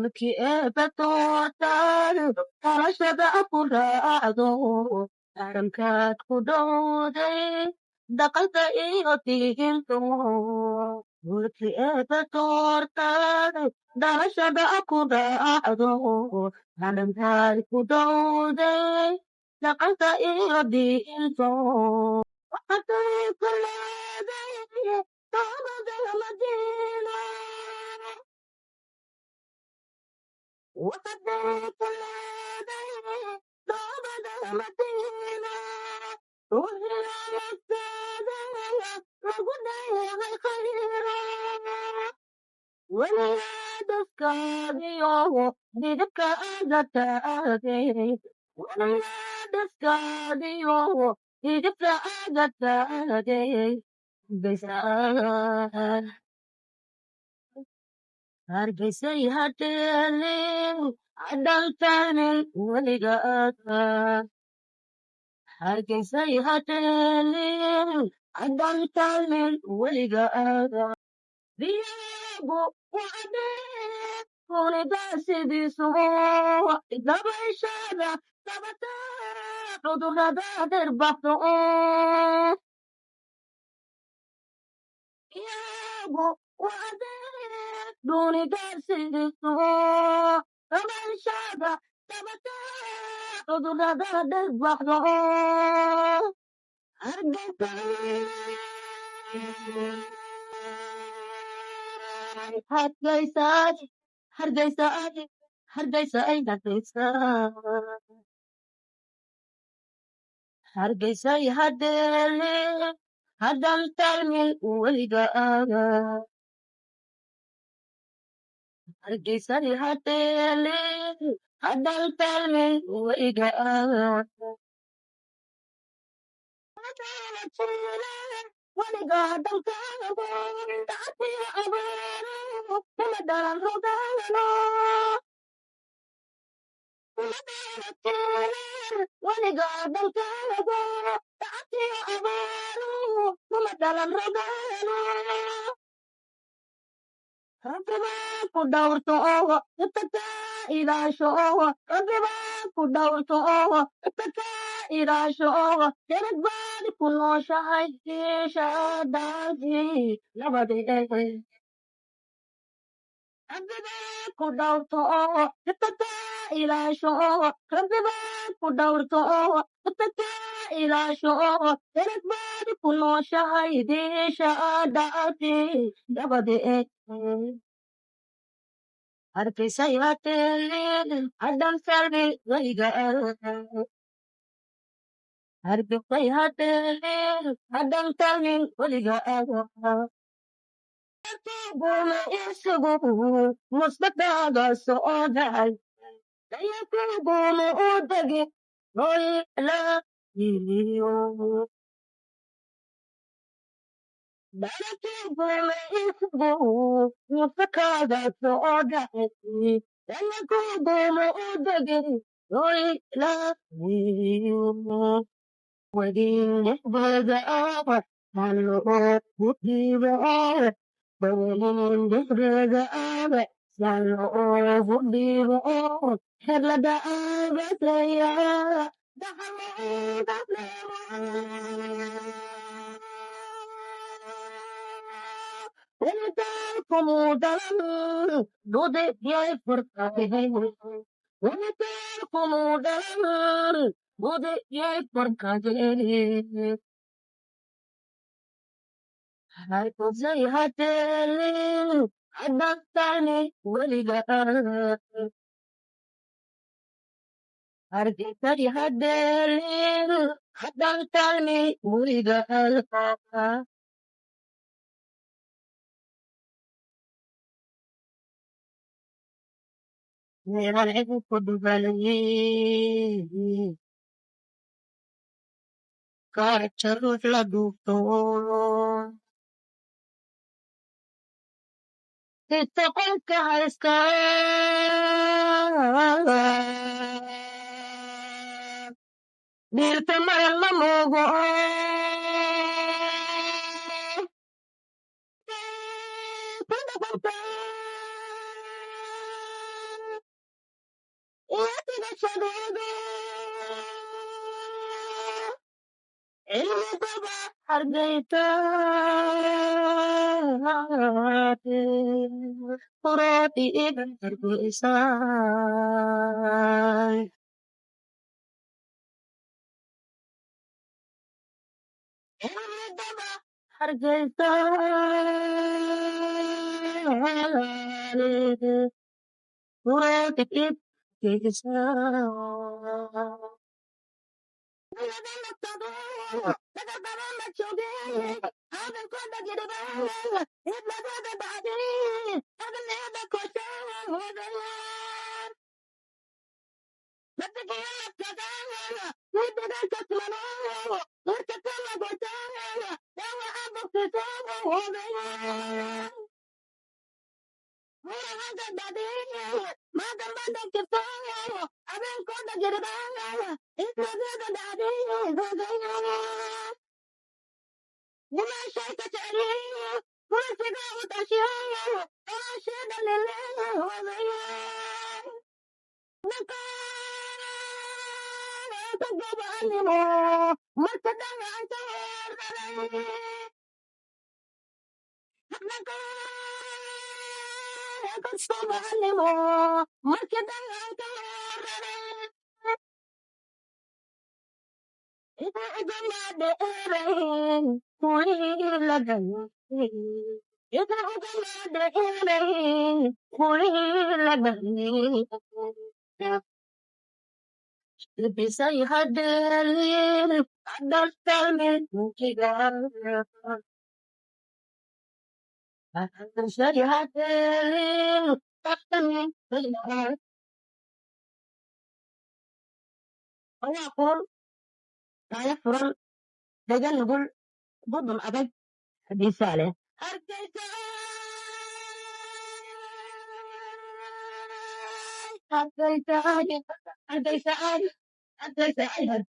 Mulki ebetootanu karashada akuraado arankaad ku dhowday dhaqanka iyo diinto mulki ebetootanu dhalashada akuraado arankaad ku dhowday dhaqanka iyo diinto waxaday ku leeday toobada madiina وصديت الذي ضرب المدينة وهي السادة وقضيها الخيرة وليد سكاديو بيدك أجتادي وليد سكاديو بيدك أجتادي بسان hargeysay hadheelin cadhaltanin weligaada hargeysay hadheelin cadhaltanin weligaada diyago wacdee kunidaasidiisu dabayshada dabata cudurada dirbaxdo diyago wacdee dunidaasidiisu dabayshada dabata cudurada dirbaxdo hargeysay hargeysay hargeysay hargeysay hadheelin hadhaltalmin weligaada hargeysay hadheelin hadhaltalmin weligaada weligaa dalkaago dacti abaaro kuma dhalan rogaano weligaa dalkaago dacti abaaro kuma dhalan rogaano rabbiba ku dhowrto itaka ilaasho rabbiba ku dhowrto itaka ilaasho dereg baad ku nooshahay ishaadaadi labadee rabbiba ku dhowrto itaka ilaasho rabbiba ku dhowrto itaka ilaasho dereg baad ku nooshahay ishaadaadi labadee hargeysay hadheelin hadhaltalmin weligaada hargeysay hadheelin hadhaltalmin weligaada guma isugu musbadaada socdaay dayakuguma u degi noylaiyo dalakuguma isugu musbadaada socdaay dayakuguma u degi noylaiyo ودين بغاوة هلو بغاوة بغاوة بغاوة هلو بغاوة هلا بغاوة سيارة دخلوا ونتاكم دلال دودي يا فرقاين ونتاكم دلال دودي يا فرقاين hargeysay hadheelin hadhaltalmin weligaada hargeysay hadheelin hadhaltalmin weligaada meelaha ku dhufanayay kaarka ruux la duubto inta qolka haysta dhiirta maran la moogo تنشدودو المطبع حرقيتا قراتي إبن حرقيساي المطبع حرقيتا قراتي إبن حرقيساي bisa hadir ada kami tidak bisa hadir kami tidak أنا أقول لا يفرن تجنب ضد الأبد رسالة أرجيت أرجيت أرجيت أرجيت أرجيت